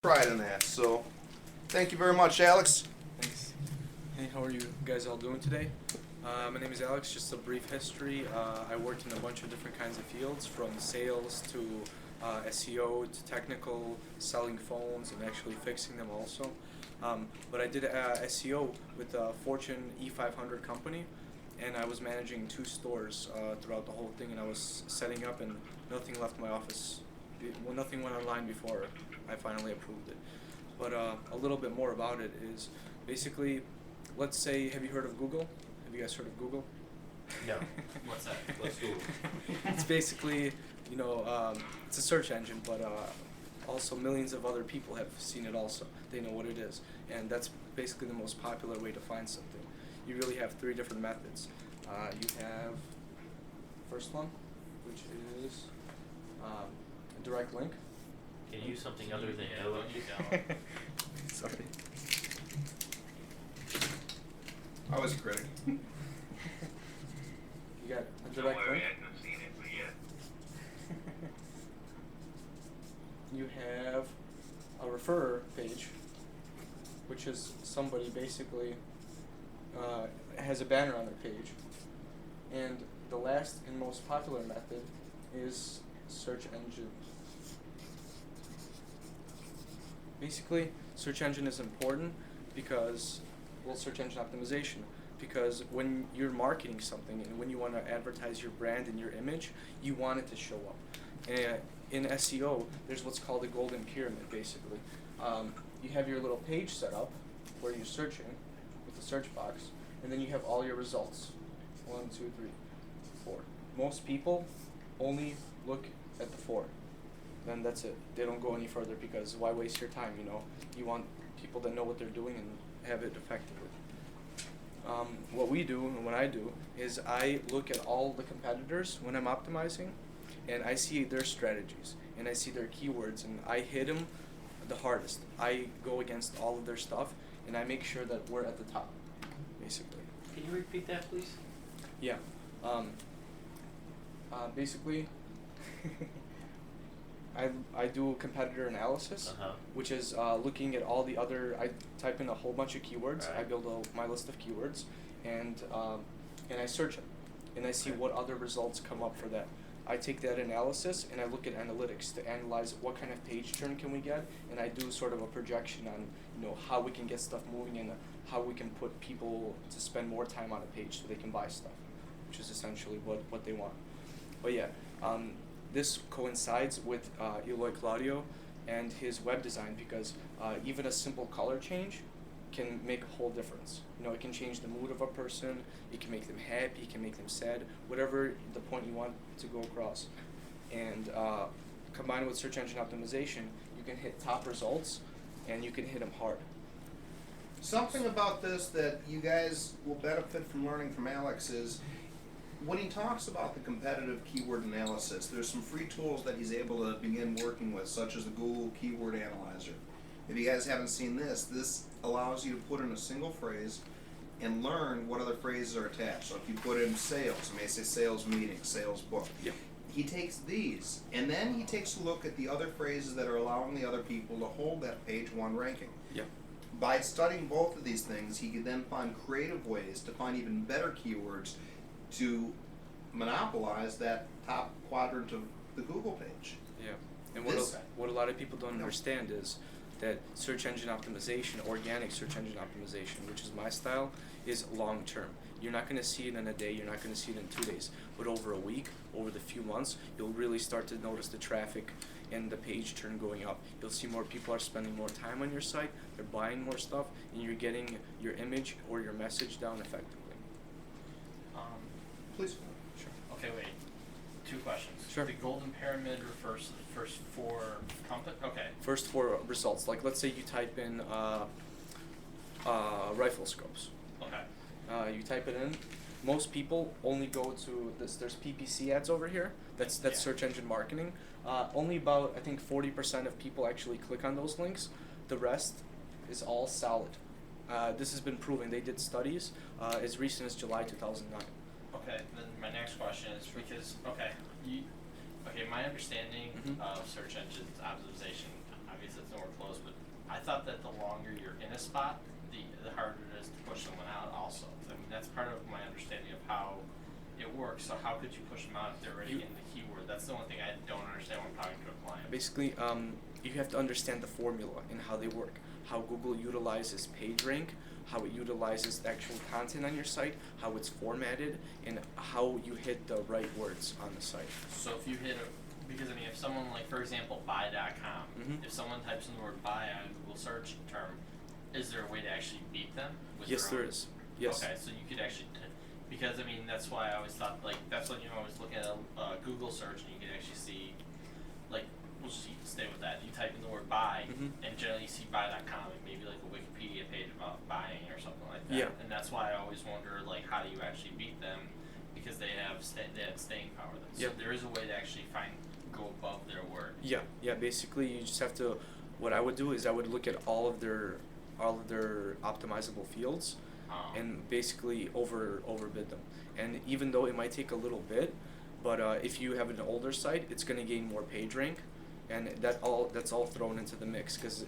pride in that. So, thank you very much, Alex. Thanks. Hey, how are you guys all doing today? My name is Alex. Just a brief history. I worked in a bunch of different kinds of fields, from sales to SEO to technical, selling phones and actually fixing them also. But I did SEO with a Fortune E500 company, and I was managing 2 stores throughout the whole thing, and I was setting up, and nothing left my office. Well, nothing went online before I finally approved it. But a little bit more about it is basically, let's say, have you heard of Google? Have you guys heard of Google? No. What's that? What's Google? It's basically, it's a search engine, but also millions of other people have seen it also. They know what it is. And that's basically the most popular way to find something. You really have 3 different methods. You have first one, which is a direct link. Can you use something other than yellow? Sorry. I was a critic. You got a direct link. I haven't seen it, but yeah. You have a referrer page, which is somebody basically has a banner on their page. And the last and most popular method is search engine. Basically, search engine is important because, well, search engine optimization, because when you're marketing something and when you want to advertise your brand and your image, you want it to show up. And in SEO, there's what's called a golden pyramid, basically. You have your little page set up where you're searching with the search box, and then you have all your results. 1, 2, 3, 4. Most people only look at the 4. Then that's it. They don't go any further, because why waste your time, You want people that know what they're doing and have it effectively. What we do, and what I do, is I look at all the competitors when I'm optimizing, and I see their strategies, and I see their keywords, and I hit them the hardest. I go against all of their stuff, and I make sure that we're at the top, basically. Can you repeat that, please? Yeah. Basically, I do competitor analysis, which is looking at all the other. I type in a whole bunch of keywords. Right. I build my list of keywords, and I search it, and I see what other results come up for that. I take that analysis and I look at analytics to analyze what kind of page turn can we get, and I do sort of a projection on how we can get stuff moving and how we can put people to spend more time on a page so they can buy stuff, which is essentially what they want. But yeah, this coincides with Eloy Claudio and his web design, because even a simple color change can make a whole difference. It can change the mood of a person, it can make them happy, it can make them sad, whatever the point you want to go across. And combined with search engine optimization, you can hit top results, and you can hit them hard. Something about this that you guys will benefit from learning from Alex is when he talks about the competitive keyword analysis, there's some free tools that he's able to begin working with, such as the Google Keyword Analyzer. If you guys haven't seen this allows you to put in a single phrase and learn what other phrases are attached. So if you put in sales, it may say sales meeting, sales book. Yep. He takes these, and then he takes a look at the other phrases that are allowing the other people to hold that page 1 ranking. Yep. By studying both of these things, he could then find creative ways to find even better keywords to monopolize that top quadrant of the Google page. Yeah. And what a lot of people don't understand is that search engine optimization, organic search engine optimization, which is my style, is long term. You're not going to see it in a day, you're not going to see it in 2 days, but over a week, over the few months, you'll really start to notice the traffic and the page turn going up. You'll see more people are spending more time on your site, they're buying more stuff, and you're getting your image or your message down effectively. Please. Sure. Okay, wait. 2 questions. Sure. The golden pyramid refers to the first 4 Okay. First 4 results, like let's say you type in rifle scopes. Okay. You type it in. Most people only go to this. There's PPC ads over here. That's search engine marketing. Only about, I think, 40% of people actually click on those links. The rest is all solid. This has been proven. They did studies as recent as July 2009. Okay, then my next question is because, my understanding of search engine optimization, obviously it's nowhere close, but thought that the longer you're in a spot, the harder it is to push someone out also. I mean, that's part of my understanding of how it works. So how could you push them out if they're already in the keyword? That's the one thing I don't understand when I'm talking to a client. Basically, you have to understand the formula and how they work, how Google utilizes PageRank, how it utilizes the actual content on your site, how it's formatted, and how you hit the right words on the site. So if you hit because I mean, if someone like, for example, buy.com, Mhm. if someone types in the word buy on Google search term, is there a way to actually beat them? With Yes, their there own? is. Yes. Okay, so you could actually, because I mean, that's why I always thought, like, that's when you always look at a Google search and you can actually see, like, we'll just stay with that. You type in the word buy, Mhm. and generally you see buy.com and maybe like a Wikipedia page about buying or something like that. Yeah. And that's why I always wonder, like, how do you actually beat them? Because they have staying power. So Yeah. there is a way to actually go above their word. Yeah. Basically, you just have to. What I would do is I would look at all of their optimizable fields, and basically overbid them. And even though it might take a little bit, but if you have an older site, it's going to gain more page rank, and that's all thrown into the mix because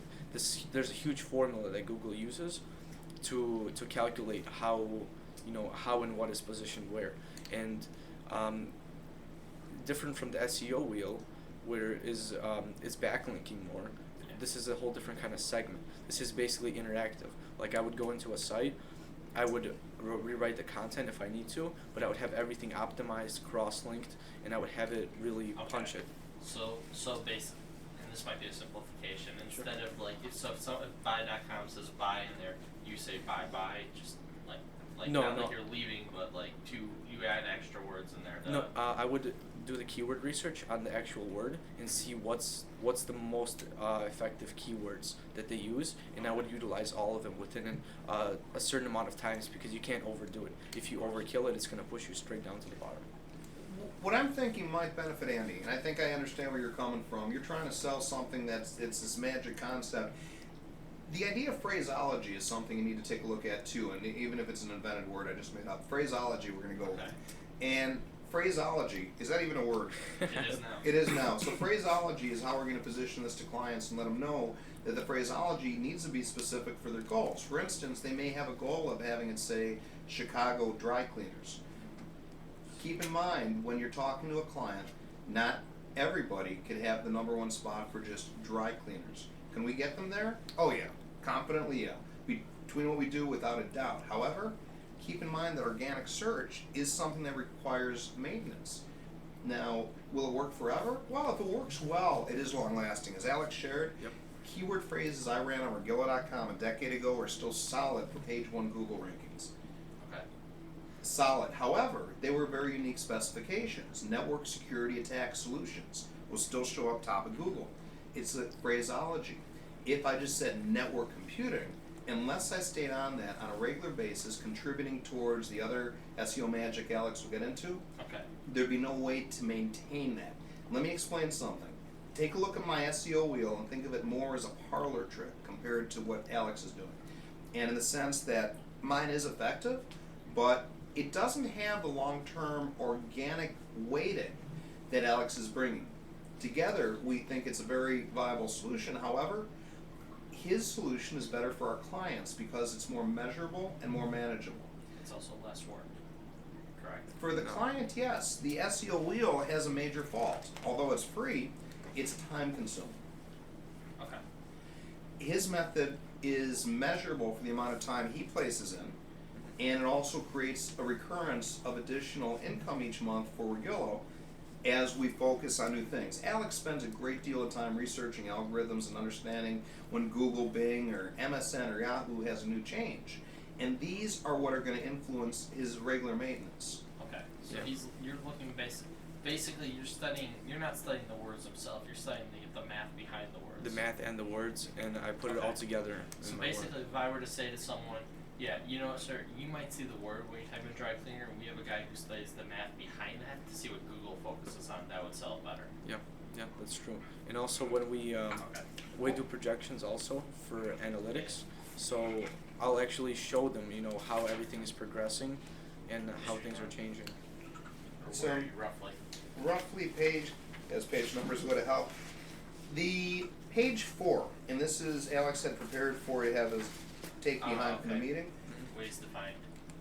there's a huge formula that Google uses to calculate how and what is positioned where, and different from the SEO wheel, where is backlinking more. Yeah. This is a whole different kind of segment. This is basically interactive. Like I would go into a site, I would rewrite the content if I need to, but I would have everything optimized, cross-linked, and I would have it really punch it. So basically, and this might be a simplification. Sure. Instead of like, if buy.com says buy in there, you say buy, just like No, not no. like you're leaving, but like you add extra words in there. No, I would do the keyword research on the actual word and see what's the most effective keywords that they use, and I would utilize all of them within a certain amount of times because you can't overdo it. If you overkill it, it's going to push you straight down to the bottom. What I'm thinking might benefit Andy, and I think I understand where you're coming from. You're trying to sell something it's this magic concept. The idea of phraseology is something you need to take a look at too, and even if it's an invented word I just made up, phraseology we're going to go with. And phraseology, is that even a word? It is now. It is now. So phraseology is how we're going to position this to clients and let them know that the phraseology needs to be specific for their goals. For instance, they may have a goal of having it say Chicago dry cleaners. Keep in mind when you're talking to a client, not everybody could have the number one spot for just dry cleaners. Can we get them there? Oh yeah, confidently yeah. Between what we do, without a doubt. However, keep in mind that organic search is something that requires maintenance. Now, will it work forever? Well, if it works well, it is long lasting. As Alex shared, Yep. keyword phrases I ran on Regillo.com a decade ago are still solid for page 1 Google rankings. Okay. Solid. However, they were very unique specifications. Network security attack solutions will still show up top of Google. It's a phraseology. If I just said network computing, unless I stayed on that on a regular basis, contributing towards the other SEO magic Alex will get into, Okay. there'd be no way to maintain that. Let me explain something. Take a look at my SEO wheel and think of it more as a parlor trick compared to what Alex is doing. And in the sense that mine is effective, but it doesn't have the long-term organic weighting that Alex is bringing. Together, we think it's a very viable solution. However, his solution is better for our clients because it's more measurable and more manageable. It's also less work. Correct. For the No. client, yes, the SEO wheel has a major fault. Although it's free, it's time consuming. Okay. His method is measurable for the amount of time he places in, and it also creates a recurrence of additional income each month for Regillo as we focus on new things. Alex spends a great deal of time researching algorithms and understanding when Google, Bing, or MSN or Yahoo has a new change. And these are what are going to influence his regular maintenance. Okay. So Yeah. you're looking basically you're not studying the words themselves, you're studying the math behind the words. The math and the words, and I put it all together So in my basically, work. if I were to say to someone, yeah, you know what, sir, you might see the word when you type in dry cleaner, and we have a guy who studies the math behind that to see what Google focuses on, that would sell it better. Yeah, that's true. And also when we do projections also for analytics, so I'll actually show them, how everything is progressing and how things are changing. Or So- where are you roughly? Roughly page numbers would help. The Page 4, and this is Alex had prepared for you to have his take behind from the okay. meeting. Ways to find.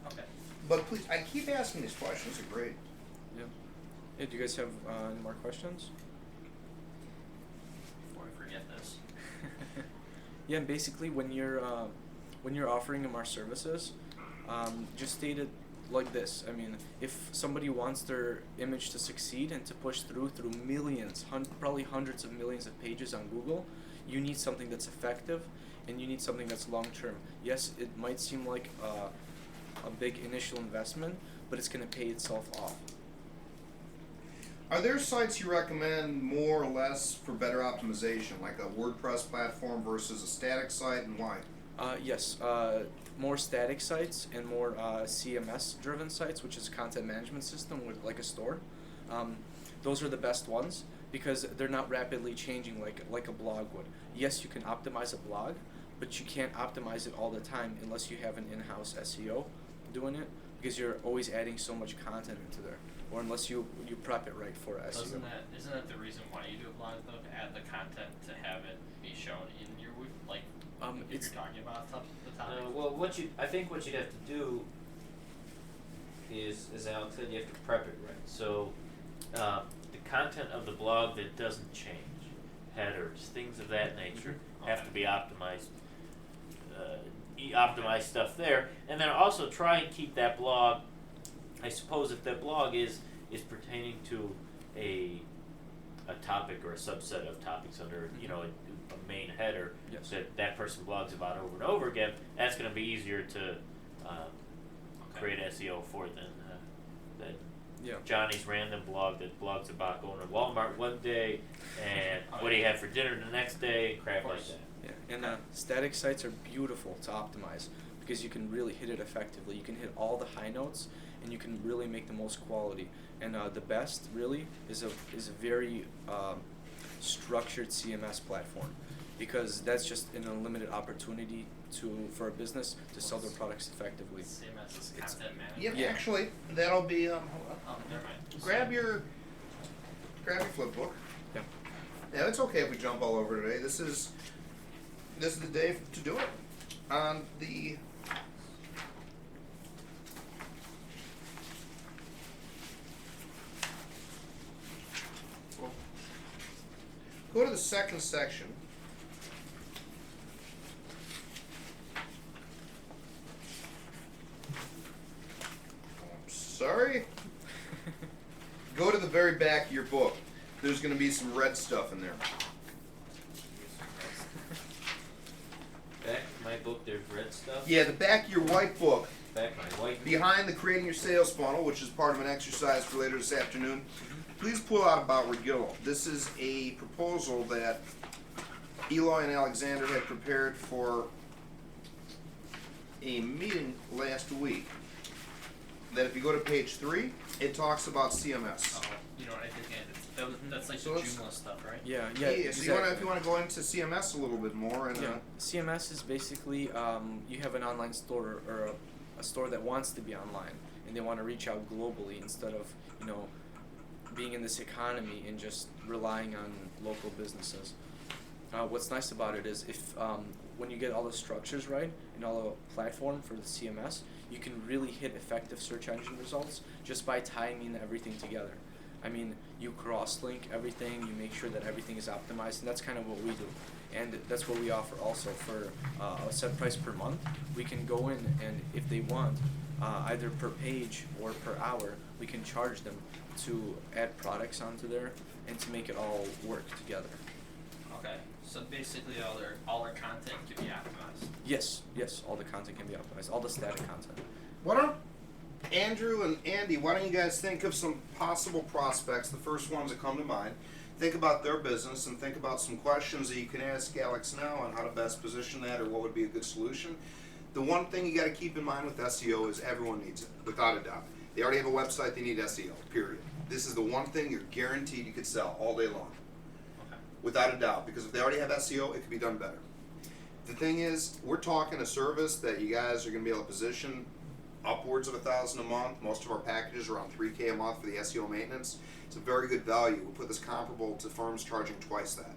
Okay. But please, I keep asking these questions. They're great. Yeah. Yeah. Do you guys have any more questions? Before I forget this. Yeah, and basically when you're offering them our services, just state it like this. I mean, if somebody wants their image to succeed and to push through millions, probably hundreds of millions of pages on Google, you need something that's effective, and you need something that's long term. Yes, it might seem like a big initial investment, but it's going to pay itself off. Are there sites you recommend more or less for better optimization, like a WordPress platform versus a static site, and why? Yes, more static sites and more CMS-driven sites, which is content management system with like a store. Those are the best ones because they're not rapidly changing like a blog would. Yes, you can optimize a blog, but you can't optimize it all the time unless you have an in-house SEO doing it because you're always adding so much content into there, or unless you prep it right for SEO. Isn't that the reason why you do a blog though? To add the content to have it be shown in your like. If you're talking about the topic. Well, I think what you'd have to do is, as Alex said, you have to prep it right. So, the content of the blog that doesn't change, headers, things of that nature, have to be optimized. Optimize stuff there, and then also try and keep that blog. I suppose if that blog is pertaining to a topic or a subset of topics under a main header Yes. that person blogs about over and over again, that's going to be easier to create SEO for than Yeah. Johnny's random blog that blogs about going to Walmart one day and what he had for dinner the next day and crap like that. Yeah, and static sites are beautiful to optimize because you can really hit it effectively. You can hit all the high notes, and you can really make the most quality. And the best really is a very structured CMS platform, because that's just an unlimited opportunity for a business to sell their products effectively. CMS is It's- content management. Yep, Yeah. actually, that'll be. Hold on. Oh, never mind. Grab your flip book. Yeah. Yeah, it's okay if we jump all over today. This is the day to do it. On the go to the second section. Sorry. Go to the very back of your book. There's going to be some red stuff in there. Back in my book, there's red stuff. Yeah, the back of your white book, Back in my white. behind the Creating Your Sales Funnel, which is part of an exercise for later this afternoon, please pull out about Regillo. This is a proposal that Eloy and Alexander had prepared for a meeting last week. That if you go to page 3, it talks about CMS. Oh, you know what I think? That's like So the let's- Joomla stuff, right? Yeah, So exactly. if you want to go into CMS a little bit more, and Yeah, CMS is basically you have an online store or a store that wants to be online, and they want to reach out globally instead of being in this economy and just relying on local businesses. What's nice about it is if when you get all the structures right and all the platform for the CMS, you can really hit effective search engine results just by tying in everything together. I mean, you cross-link everything, you make sure that everything is optimized, and that's kind of what we do. And that's what we offer also for a set price per month. We can go in and if they want, either per page or per hour, we can charge them to add products onto there and to make it all work together. Okay. So basically, all their content can be optimized. Yes, all the content can be optimized, all the static content. why don't Andrew and Andy, why don't you guys think of some possible prospects, the first ones that come to mind, think about their business and think about some questions that you can ask Alex now on how to best position that or what would be a good solution. The one thing you got to keep in mind with SEO is everyone needs it, without a doubt. They already have a website, they need SEO, period. This is the one thing you're guaranteed you could sell all day long, Okay. without a doubt, because if they already have SEO, it could be done better. The thing is, we're talking a service that you guys are going to be able to position upwards of $1,000 a month. Most of our packages are around $3,000 a month for the SEO maintenance. It's a very good value. We put this comparable to firms charging twice that.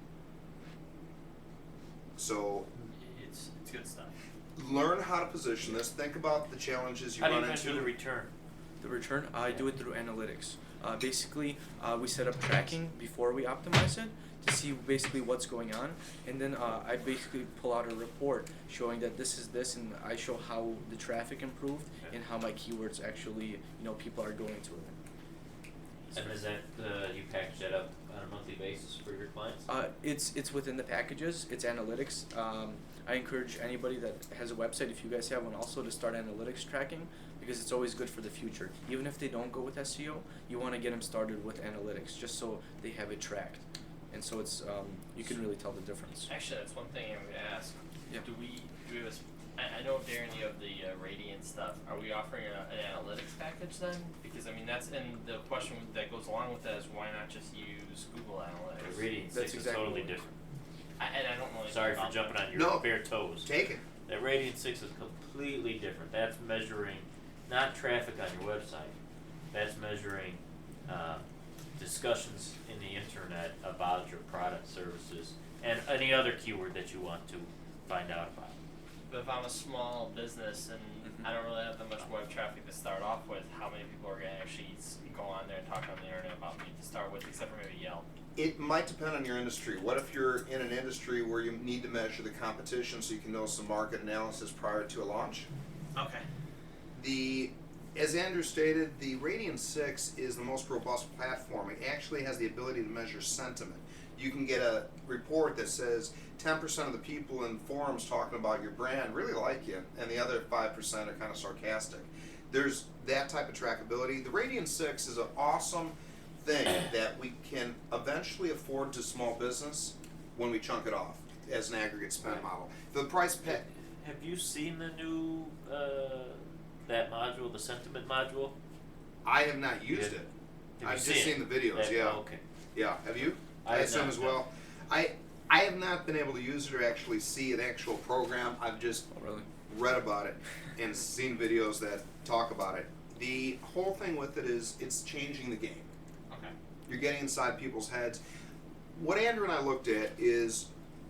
So It's good stuff. learn how to position this. Think about the challenges you How do you run measure into. the return? The return, I do it through analytics. Basically, we set up tracking before we optimize it to see basically what's going on, and then I basically pull out a report showing that this is this, and I show how the traffic improved and how my keywords actually, people are going to it. And is that you package that up on a monthly basis for your clients? It's within the packages. It's analytics. I encourage anybody that has a website, if you guys have one, also to start analytics tracking, because it's always good for the future. Even if they don't go with SEO, you want to get them started with analytics, just so they have it tracked, and so it's you can really tell the difference. Actually, that's one thing I would ask. Yeah. Do we have I know, Darren, you have the Radiant stuff. Are we offering an analytics package then? Because and the question that goes along with that is why not just use Google Analytics? The Readiness That's 6 is exactly totally what- different. And I don't know anything Sorry for about jumping that. on your No. bare toes. Take it. That Radiant 6 is completely different. That's measuring not traffic on your website. That's measuring discussions in the internet about your product, services, and any other keyword that you want to find out about. But if I'm a small business and I don't really have that much web traffic to start off with, how many people are going to actually go on there and talk on the internet about me to start with, except for maybe Yelp? It might depend on your industry. What if you're in an industry where you need to measure the competition so you can know some market analysis prior to a launch? Okay. As Andrew stated, the Radiant 6 is the most robust platform. It actually has the ability to measure sentiment. You can get a report that says 10% of the people in forums talking about your brand really like you, and the other 5% are kind of sarcastic. There's that type of trackability. The Radiant 6 is an awesome thing that we can eventually afford to small business when we chunk it off as an aggregate spend model. The price pet. Have you seen the new that module, the sentiment module? I have not used Yeah. it. Have I've you just seen the videos. That- Yeah. oh, okay. Yeah. Have you? I I have assume not, as no. well. I have not been able to use it or actually see an actual program. I've just Oh, really? read about it and seen videos that talk about it. The whole thing with it is it's changing the game. Okay. You're getting inside people's heads. What Andrew and I looked at is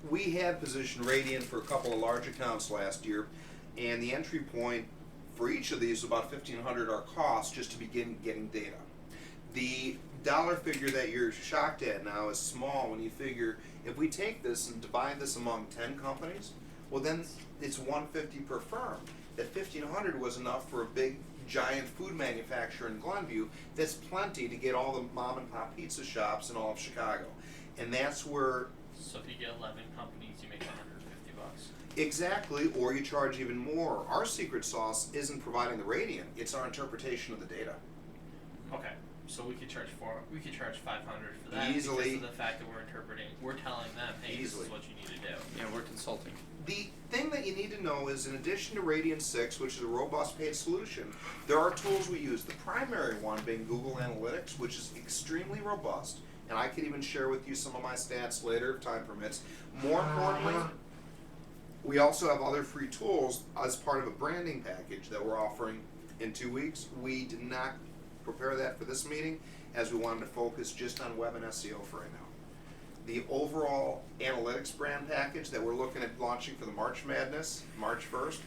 we had positioned Radiant for a couple of large accounts last year, and the entry point for each of these was about $1,500 our cost just to begin getting data. The dollar figure that you're shocked at now is small when you figure if we take this and divide this among 10 companies, well then it's $150 per firm. That $1,500 was enough for a big giant food manufacturer in Glenview. That's plenty to get all the mom and pop pizza shops in all of Chicago. And that's where So if you get 11 companies, you make $150. exactly, or you charge even more. Our secret sauce isn't providing the Radiant, it's our interpretation of the data. Okay. So we could charge $500 for that Easily. because of the fact that we're telling them, hey, Easily. this is what you need to do. Yeah, we're consulting. The thing that you need to know is in addition to Radiant 6, which is a robust paid solution, there are tools we use. The primary one being Google Analytics, which is extremely robust, and I could even share with you some of my stats later if time permits. More importantly, we also have other free tools as part of a branding package that we're offering in 2 weeks. We did not prepare that for this meeting as we wanted to focus just on web and SEO for right now. The overall analytics brand package that we're looking at launching for the March Madness, March 1st,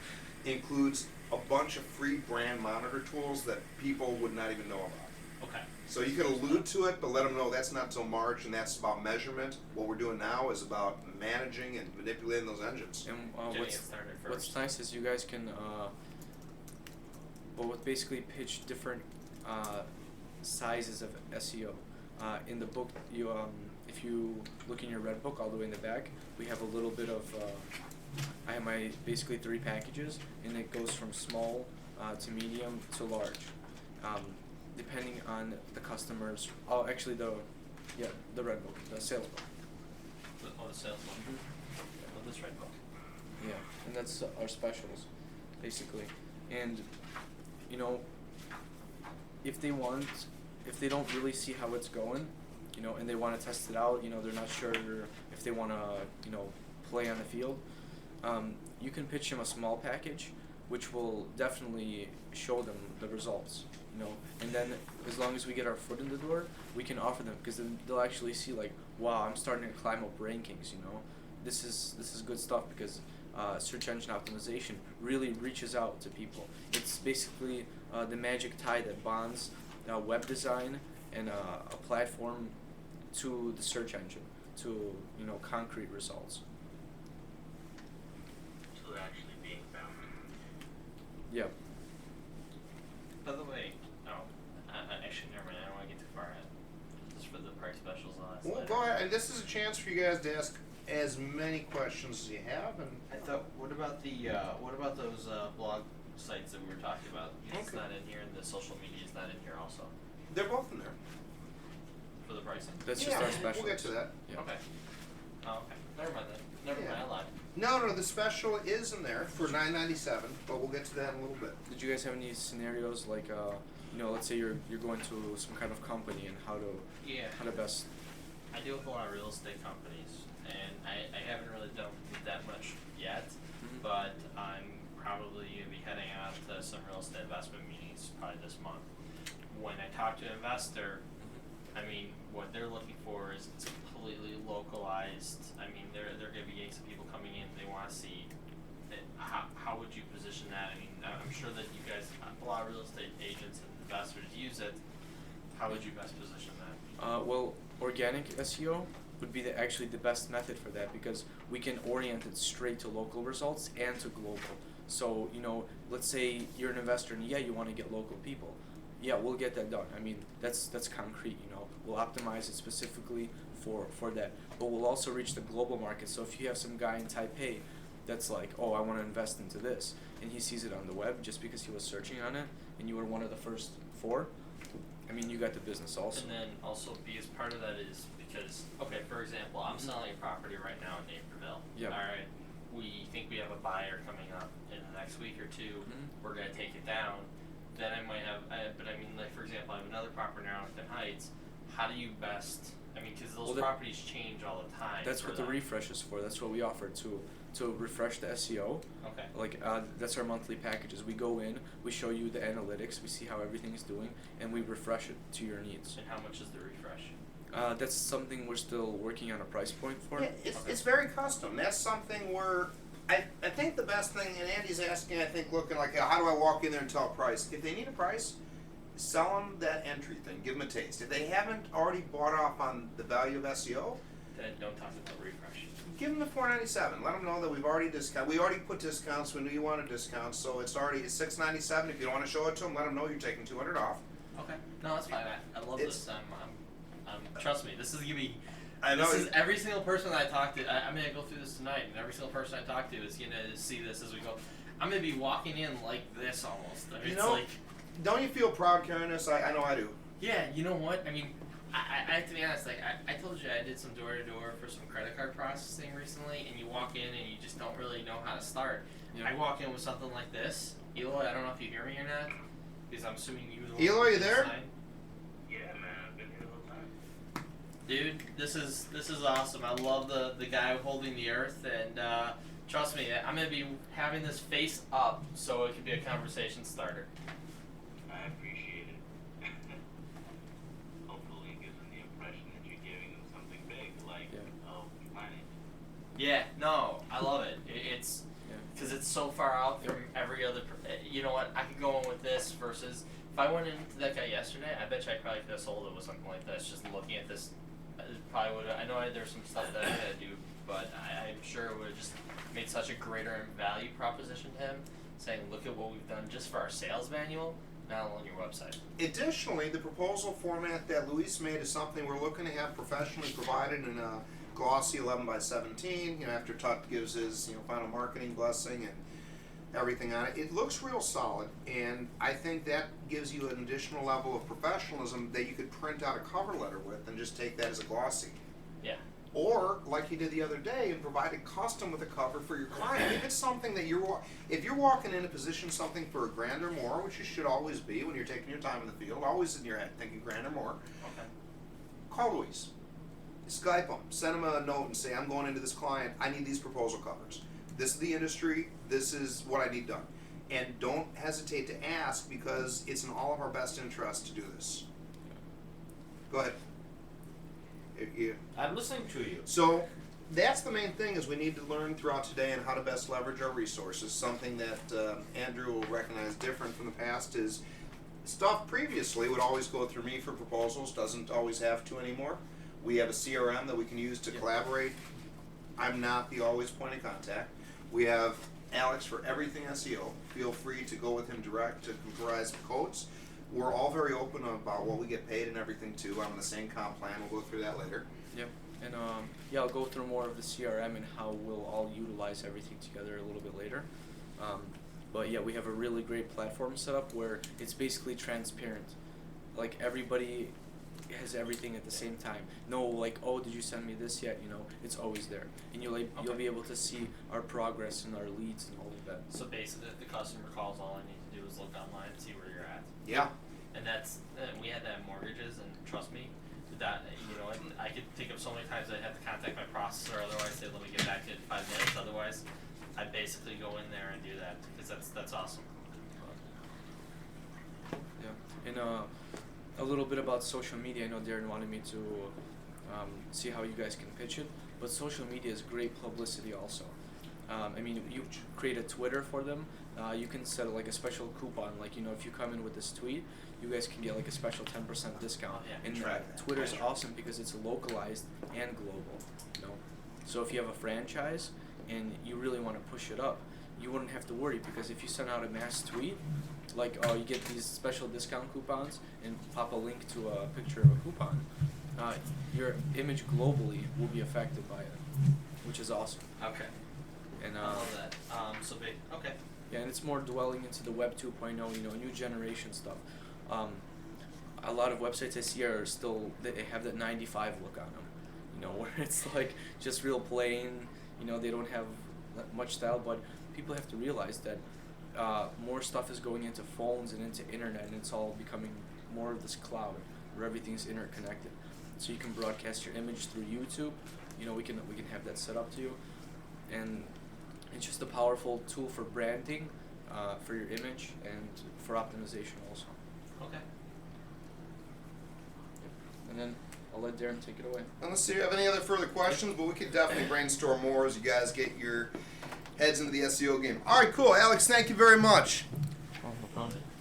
includes a bunch of free brand monitor tools that people would not even know about. Okay. So you could allude to it, but let them know that's not till March, and that's about measurement. What we're doing now is about managing and manipulating those engines. And Getting it started what's first. nice is you guys can both basically pitch different sizes of SEO. In the book, you if you look in your red book all the way in the back, we have a little bit of I have my basically 3 packages, and it goes from small to medium to large, depending on the customers. Oh, actually the red book, the sales book. The sales one. Well, this right book. Yeah, and that's our specials, basically. And if they don't really see how it's going, and they want to test it out, they're not sure if they want to, play on the field, you can pitch them a small package, which will definitely show them the results, and then as long as we get our foot in the door, we can offer them, because then they'll actually see like, wow, I'm starting to climb up rankings, this is good stuff because search engine optimization really reaches out to people. It's basically the magic tie that bonds web design and a platform to the search engine, to concrete results. To actually being found. Yep. By the way, actually, never mind. I don't want to get too far ahead. Just for the price specials on that. Well, go ahead. And this is a chance for you guys to ask as many questions as you have, and I thought, what about those blog sites that we were talking about? It's Okay. not in here, and the social media is not in here also they're both in there. for the pricing. That's yeah, just our special. we'll get to that. Yeah. Okay. Oh, okay. Never mind then. Never Yeah. mind. I lied. No, the special is in there for $9.97, but we'll get to that in a little bit. Did you guys have any scenarios like let's say you're going to some kind of company and how to best. I deal with a lot of real estate companies, and I haven't really done that much yet, but I'm probably going to be heading out to some real estate investment meetings probably this month. When I talk to an investor, I mean, what they're looking for is it's completely localized. I mean, they're going to be getting some people coming in, they want to see how would you position that? I mean, I'm sure that you guys, a lot of real estate agents and investors use it. How would you best position that? Well, organic SEO would be actually the best method for that because we can orient it straight to local results and to global. So, let's say you're an investor and you want to get local people. Yeah, we'll get that done. I mean, that's concrete, We'll optimize it specifically for that. But we'll also reach the global market. So if you have some guy in Taipei that's like, oh, I want to invest into this, and he sees it on the web just because he was searching on it, and you were one of the first 4, I mean, you got the business also. And then also because part of that is because, okay, for example, I'm selling a property right now in Naperville. Yeah. All right. We think we have a buyer coming up in the next week or two. Mhm. We're going to take it down. Then I might have, but I mean, like, for example, I have another property in Arlington Heights. How do you best, I mean, because those properties change all the time. That's for what the them. refresh is for. That's what we offer to refresh the SEO. Okay. Like that's our monthly packages. We go in, we show you the analytics, we see how everything is doing, and we refresh it to your needs. And how much is the refresh? That's something we're still working on a price point for. Yeah, it's very custom. That's something where I think the best thing, and Andy's asking, I think, looking like, how do I walk in there and tell a price? If they need a price, sell them that entry thing. Give them a taste. If they haven't already bought off on the value of SEO, Then don't talk about refresh. give them the $4.97. Let them know that we've already discount. We already put discounts. We knew you wanted discounts, so it's $6.97. If you don't want to show it to them, let them know you're taking $200 off. Okay. No, that's fine. I love It's- this. Trust me, this is gonna be. I know. This is every single person that I talk to. I'm gonna go through this tonight, and every single person I talk to is gonna see this as we go. I'm gonna be walking in like this almost. I mean, You it's know- like, Don't you feel proud carrying this? I know I do. yeah, you know what? I mean, I have to be honest. Like I told you, I did some door to door for some credit card processing recently, and you walk in and you just don't really know how to start. Yeah. I walk in with something like this, Eloy. I don't know if you hear me or not, because I'm assuming you. Eloy, you there? Yeah, man, I've been here the whole time. Dude, this is awesome. I love the guy holding the earth, and trust me, I'm gonna be having this face up so it can be a conversation starter. I appreciate it. Hopefully it gives them the impression that you're giving them something big, like, oh, planet. Yeah, no, I love it. It's Yeah. because it's so far out from every other. You know what? I could go on with this versus if I went into that guy yesterday, I bet you I probably could have sold it with something like this. Just looking at this, probably would. I know there's some stuff that I had to do, but I'm sure it would have just made such a greater value proposition to him, saying, "Look at what we've done just for our sales manual, not on your website." Additionally, the proposal format that Luis made is something we're looking to have professionally provided in a glossy 11 by 17. After Tut gives his final marketing blessing and everything on it, it looks real solid, and I think that gives you an additional level of professionalism that you could print out a cover letter with and just take that as a glossy. Yeah. Or, like you did the other day, and provide a custom with a cover for your client. If it's something that if you're walking in to position something for a grand or more, which you should always be when you're taking your time in the field, always in your head thinking grand or more, Okay. call Luis. Skype him. Send him a note and say, I'm going into this client. I need these proposal covers. This is the industry. This is what I need done. And don't hesitate to ask because it's in all of our best interest to do this. Go ahead. I'm listening to you. So, that's the main thing is we need to learn throughout today and how to best leverage our resources. Something that Andrew will recognize different from the past is stuff previously would always go through me for proposals, doesn't always have to anymore. We have a CRM that we can use to collaborate. I'm not the always point of contact. We have Alex for everything SEO. Feel free to go with him direct to comprise quotes. We're all very open about what we get paid and everything too. I'm on the same comp plan. We'll go through that later. Yep. And I'll go through more of the CRM and how we'll all utilize everything together a little bit later. But yeah, we have a really great platform set up where it's basically transparent. Like everybody has everything at the same time. No, like, oh, did you send me this yet? You know, it's always there, and you'll be able to see our progress and our leads and all of that. So basically, if the customer calls, all I need to do is look online and see where you're at. Yeah. And that's we had that in mortgages, and trust me, that I could think of so many times I'd have to contact my processor, otherwise say let me get back to it in 5 minutes. Otherwise, I basically go in there and do that because that's awesome. Yeah, and a little bit about social media. I know Darren wanted me to see how you guys can pitch it, but social media is great publicity also. I mean, you create a Twitter for them. You can set like a special coupon, like if you come in with this tweet, you guys can get like a special 10% discount. Oh, yeah. And Twitter's awesome because it's localized and global. So if you have a franchise and you really want to push it up, you wouldn't have to worry because if you send out a mass tweet, like you get these special discount coupons and pop a link to a picture of a coupon, your image globally will be affected by it, which is awesome. Okay. And I love that. Okay. yeah, and it's more dwelling into the Web 2.0, new generation stuff. A lot of websites I see are still, they have that 95 look on them, where it's like just real plain, they don't have much style, but people have to realize that more stuff is going into phones and into internet, and it's all becoming more of this cloud where everything's interconnected. So you can broadcast your image through YouTube, we can have that set up to you, and it's just a powerful tool for branding, for your image, and for optimization also. Okay. And then I'll let Darren take it away. Unless you have any other further questions, but we could definitely brainstorm more as you guys get your heads into the SEO game. All right, cool. Alex, thank you very much.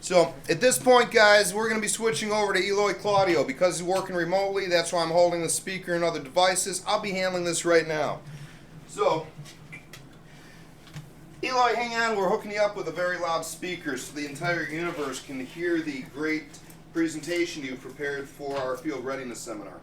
So at this point, guys, we're going to be switching over to Eloy Claudio. Because he's working remotely, that's why I'm holding the speaker and other devices. I'll be handling this right now. So, Eloy, hang on. We're hooking you up with a very loud speaker so the entire universe can hear the great presentation you prepared for our field readiness seminar.